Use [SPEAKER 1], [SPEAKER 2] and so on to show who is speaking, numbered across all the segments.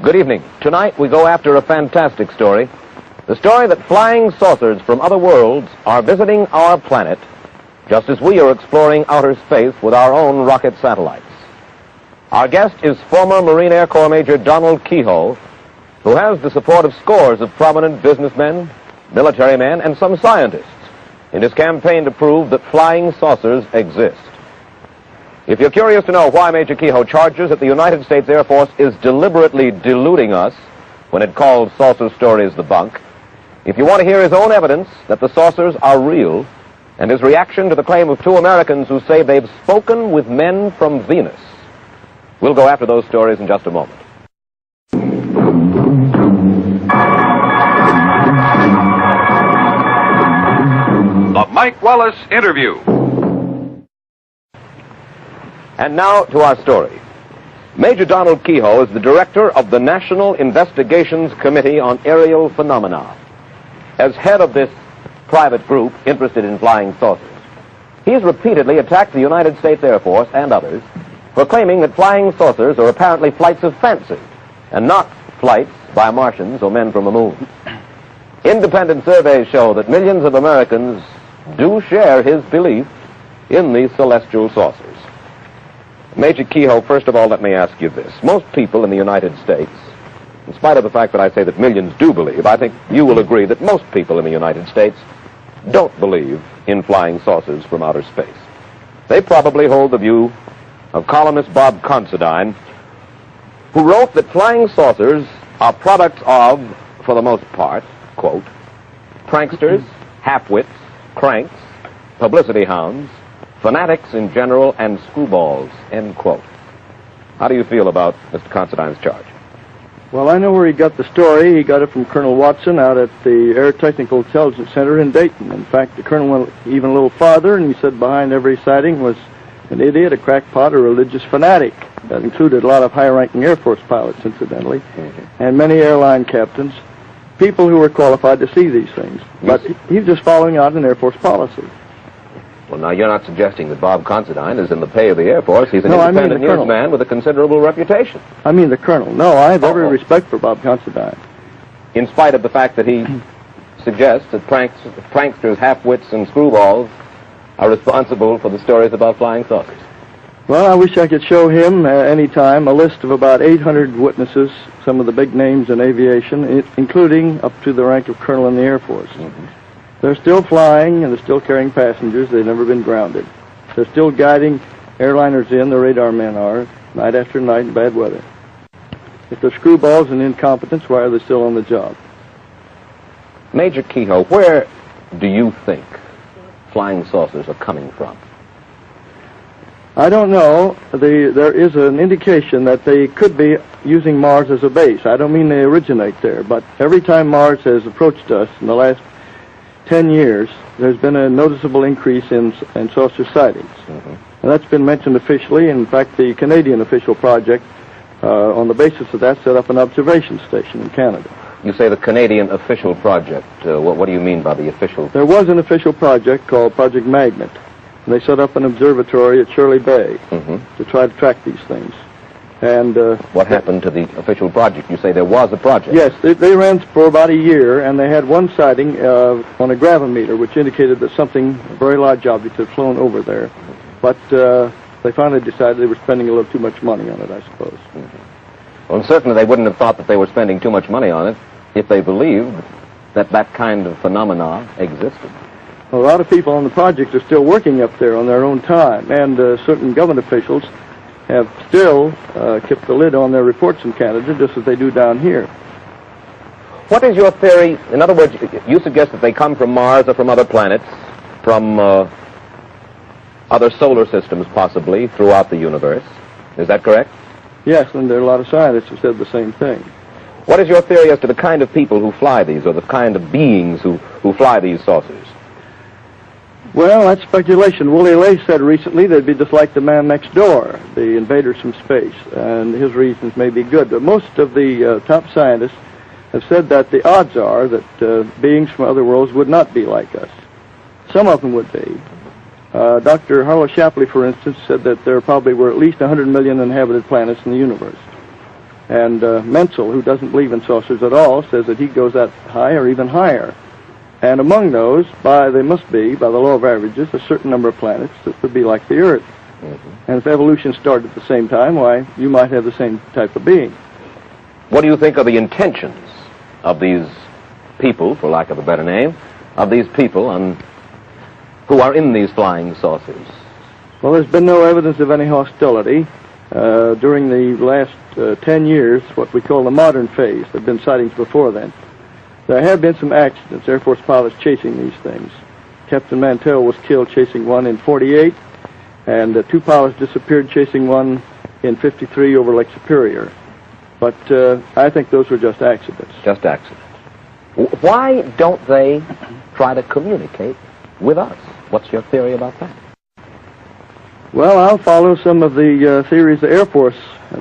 [SPEAKER 1] Good evening. Tonight we go after a fantastic story. The story that flying saucers from other worlds are visiting our planet, just as we are exploring outer space with our own rocket satellites. Our guest is former Marine Air Corps Major Donald Keyhoe, who has the support of scores of prominent businessmen, military men, and some scientists in his campaign to prove that flying saucers exist. If you're curious to know why Major Keyhoe charges that the United States Air Force is deliberately deluding us when it calls saucer stories the bunk, if you want to hear his own evidence that the saucers are real, and his reaction to the claim of two Americans who say they've spoken with men from Venus, we'll go after those stories in just a moment.
[SPEAKER 2] The Mike Wallace Interview.
[SPEAKER 1] And now to our story. Major Donald Keyhoe is the director of the National Investigations Committee on Aerial Phenomena. As head of this private group interested in flying saucers, he's repeatedly attacked the United States Air Force and others for claiming that flying saucers are apparently flights of fancy and not flights by Martians or men from the moon. Independent surveys show that millions of Americans do share his belief in these celestial saucers. Major Keyhoe, first of all, let me ask you this. Most people in the United States, in spite of the fact that I say that millions do believe, I think you will agree that most people in the United States don't believe in flying saucers from outer space. They probably hold the view of columnist Bob Considine, who wrote that flying saucers are products of, for the most part, quote, pranksters, half-wits, cranks, publicity hounds, fanatics in general, and screwballs, end quote. How do you feel about Mr. Considine's charge?
[SPEAKER 3] Well, I know where he got the story. He got it from Colonel Watson out at the Air Technical Intelligence Center in Dayton. In fact, the colonel went even a little farther, and he said behind every sighting was an idiot, a crackpot, a religious fanatic. That included a lot of high-ranking Air Force pilots, incidentally, and many airline captains, people who were qualified to see these things. But he was just following out an Air Force policy.
[SPEAKER 1] Well, now, you're not suggesting that Bob Considine is in the pay of the Air Force. He's an independent newsman with a considerable reputation.
[SPEAKER 3] I mean the colonel. No, I have every respect for Bob Considine.
[SPEAKER 1] In spite of the fact that he suggests that pranksters, half-wits, and screwballs are responsible for the stories about flying saucers.
[SPEAKER 3] Well, I wish I could show him any time a list of about 800 witnesses, some of the big names in aviation, including up to the rank of colonel in the Air Force. They're still flying, and they're still carrying passengers. They've never been grounded. They're still guiding airliners in, the radar men are, night after night in bad weather. If they're screwballs and incompetents, why are they still on the job?
[SPEAKER 1] Major Keyhoe, where do you think flying saucers are coming from?
[SPEAKER 3] I don't know. There is an indication that they could be using Mars as a base. I don't mean they originate there, but every time Mars has approached us in the last 10 years, there's been a noticeable increase in saucer sightings. And that's been mentioned officially. In fact, the Canadian official project, on the basis of that, set up an observation station in Canada.
[SPEAKER 1] You say the Canadian official project. What do you mean by the official?
[SPEAKER 3] There was an official project called Project Magnet. And they set up an observatory at Shirley Bay to try to track these things. And
[SPEAKER 1] what happened to the official project? You say there was a project.
[SPEAKER 3] Yes, they ran for about a year, and they had one sighting on a gravimeter, which indicated that something, a very large object, had flown over there. But they finally decided they were spending a little too much money on it, I suppose.
[SPEAKER 1] Well, certainly they wouldn't have thought that they were spending too much money on it if they believed that that kind of phenomena existed.
[SPEAKER 3] Well, a lot of people on the project are still working up there on their own time, and certain government officials have still kept the lid on their reports in Canada, just as they do down here.
[SPEAKER 1] What is your theory? In other words, you suggest that they come from Mars or from other planets, from other solar systems possibly throughout the universe. Is that correct?
[SPEAKER 3] Yes, and there are a lot of scientists who said the same thing.
[SPEAKER 1] What is your theory as to the kind of people who fly these, or the kind of beings who fly these saucers?
[SPEAKER 3] Well, that's speculation. Willie Lay said recently they'd be just like the man next door, the invaders from space, and his reasons may be good. But most of the top scientists have said that the odds are that beings from other worlds would not be like us. Some of them would be. Dr. Harlow Shapley, for instance, said that there probably were at least 100 million inhabited planets in the universe. And Menzel, who doesn't believe in saucers at all, says that he goes that high or even higher. And among those, they must be, by the law of averages, a certain number of planets that would be like the Earth. And if evolution started at the same time, why, you might have the same type of being.
[SPEAKER 1] What do you think are the intentions of these people, for lack of a better name, of these people who are in these flying saucers?
[SPEAKER 3] Well, there's been no evidence of any hostility. During the last 10 years, what we call the modern phase. There have been sightings before then. There have been some accidents, Air Force pilots chasing these things. Captain Mantell was killed chasing one in 48, and 2 pilots disappeared chasing one in 53 over Lake Superior. But I think those were just accidents.
[SPEAKER 1] Just accidents. Why don't they try to communicate with us? What's your theory about that?
[SPEAKER 3] Well, I'll follow some of the theories the Air Force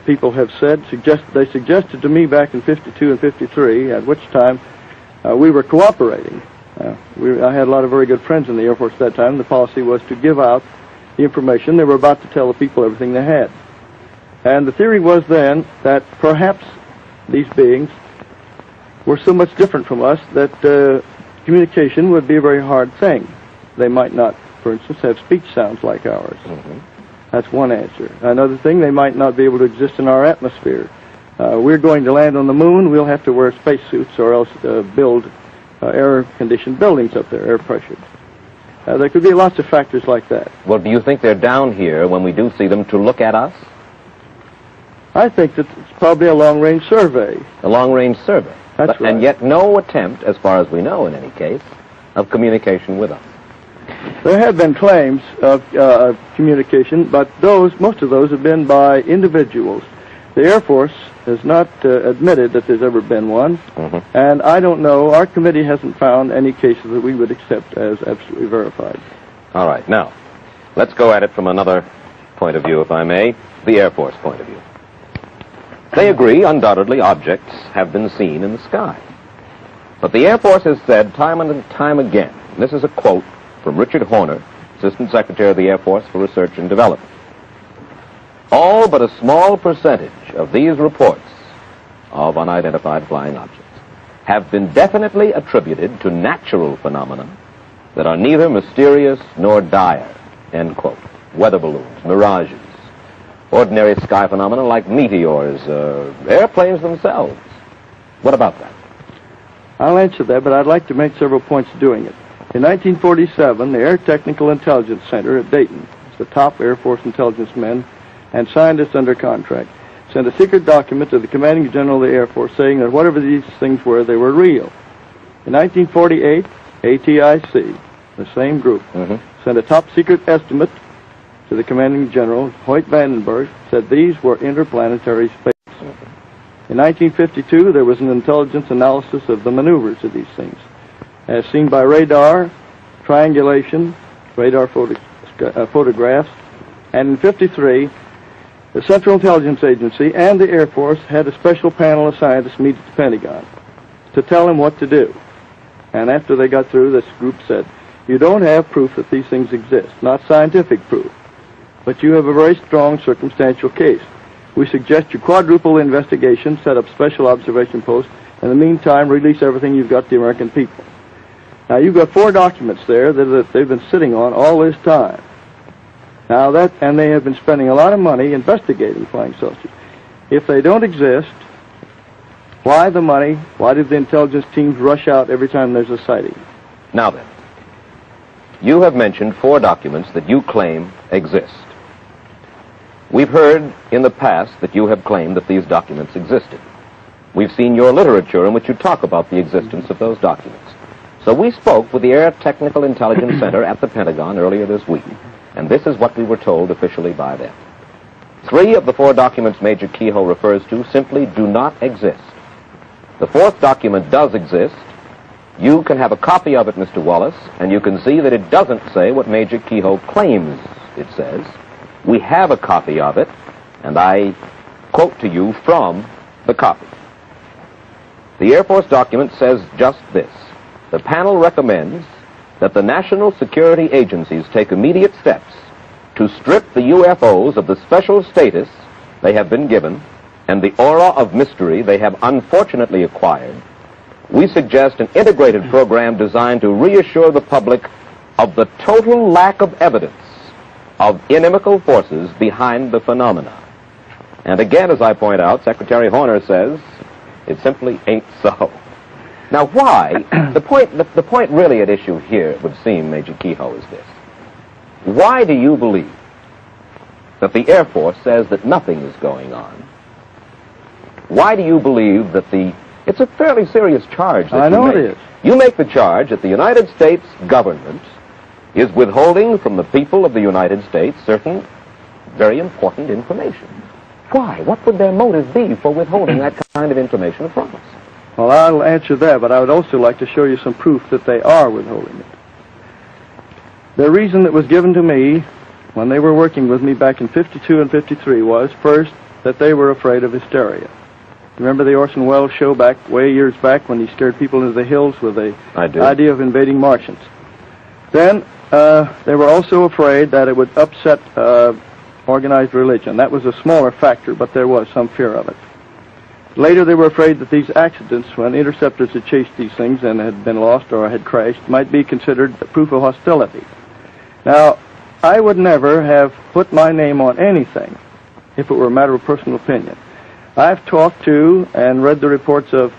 [SPEAKER 3] people have said. They suggested to me back in 52 and 53, at which time we were cooperating. I had a lot of very good friends in the Air Force at that time. The policy was to give out the information. They were about to tell the people everything they had. And the theory was then that perhaps these beings were so much different from us that communication would be a very hard thing. They might not, for instance, have speech sounds like ours. That's one answer. Another thing, they might not be able to exist in our atmosphere. We're going to land on the moon, we'll have to wear spacesuits or else build air-conditioned buildings up there, air pressured. There could be lots of factors like that.
[SPEAKER 1] Well, do you think they're down here when we do see them to look at us?
[SPEAKER 3] I think that it's probably a long-range survey.
[SPEAKER 1] A long-range survey?
[SPEAKER 3] That's right.
[SPEAKER 1] And yet no attempt, as far as we know in any case, of communication with us.
[SPEAKER 3] There have been claims of communication, but most of those have been by individuals. The Air Force has not admitted that there's ever been one, and I don't know, our committee hasn't found any cases that we would accept as absolutely verified.
[SPEAKER 1] All right, now, let's go at it from another point of view, if I may, the Air Force point of view. They agree, undoubtedly, objects have been seen in the sky. But the Air Force has said time and time again, and this is a quote from Richard Horner, Assistant Secretary of the Air Force for Research and Development. All but a small percentage of these reports of unidentified flying objects have been definitely attributed to natural phenomena that are neither mysterious nor dire, end quote. Weather balloons, mirages, ordinary sky phenomena like meteors, airplanes themselves. What about that?
[SPEAKER 3] I'll answer that, but I'd like to make several points doing it. In 1947, the Air Technical Intelligence Center at Dayton, the top Air Force intelligence men and scientists under contract, sent a secret document to the Commanding General of the Air Force saying that whatever these things were, they were real. In 1948, ATIC, the same group, sent a top secret estimate to the Commanding General, Hoyt Vandenberg, said these were interplanetary space. In 1952, there was an intelligence analysis of the maneuvers of these things, as seen by radar, triangulation, radar photographs, and in 53, the Central Intelligence Agency and the Air Force had a special panel of scientists meet at the Pentagon to tell them what to do. And after they got through, this group said, you don't have proof that these things exist, not scientific proof, but you have a very strong circumstantial case. We suggest you quadruple the investigation, set up special observation posts, in the meantime, release everything you've got to the American people. Now, you've got 4 documents there that they've been sitting on all this time. Now, and they have been spending a lot of money investigating flying saucers. If they don't exist, why the money? Why did the intelligence teams rush out every time there's a sighting?
[SPEAKER 1] Now then, you have mentioned 4 documents that you claim exist. We've heard in the past that you have claimed that these documents existed. We've seen your literature in which you talk about the existence of those documents. So we spoke with the Air Technical Intelligence Center at the Pentagon earlier this week, and this is what we were told officially by them. 3 of the 4 documents Major Keyhoe refers to simply do not exist. The 4th document does exist. You can have a copy of it, Mr. Wallace, and you can see that it doesn't say what Major Keyhoe claims it says. We have a copy of it, and I quote to you from the copy. The Air Force document says just this. The panel recommends that the national security agencies take immediate steps to strip the UFOs of the special status they have been given and the aura of mystery they have unfortunately acquired, we suggest an integrated program designed to reassure the public of the total lack of evidence of inimical forces behind the phenomena. And again, as I point out, Secretary Horner says it simply ain't so. Now, why? The point really at issue here, it would seem, Major Keyhoe, is this. Why do you believe that the Air Force says that nothing is going on? Why do you believe that it's a fairly serious charge that
[SPEAKER 3] I know
[SPEAKER 1] you make.
[SPEAKER 3] it is.
[SPEAKER 1] You make the charge that the United States government is withholding from the people of the United States certain very important information. Why? What would their motive be for withholding that kind of information from us?
[SPEAKER 3] Well, I'll answer that, but I would also like to show you some proof that they are withholding it. The reason that was given to me when they were working with me back in 52 and 53 was, first, that they were afraid of hysteria. Remember the Orson Welles show way years back when he scared people into the hills with the idea of invading Martians? Then they were also afraid that it would upset organized religion. That was a smaller factor, but there was some fear of it. Later they were afraid that these accidents, when interceptors had chased these things and had been lost or had crashed, might be considered proof of hostility. Now, I would never have put my name on anything if it were a matter of personal opinion. I've talked to and read the reports of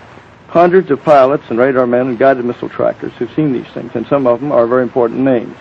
[SPEAKER 3] hundreds of pilots and radar men and guided missile trackers who've seen these things, and some of them are very important names.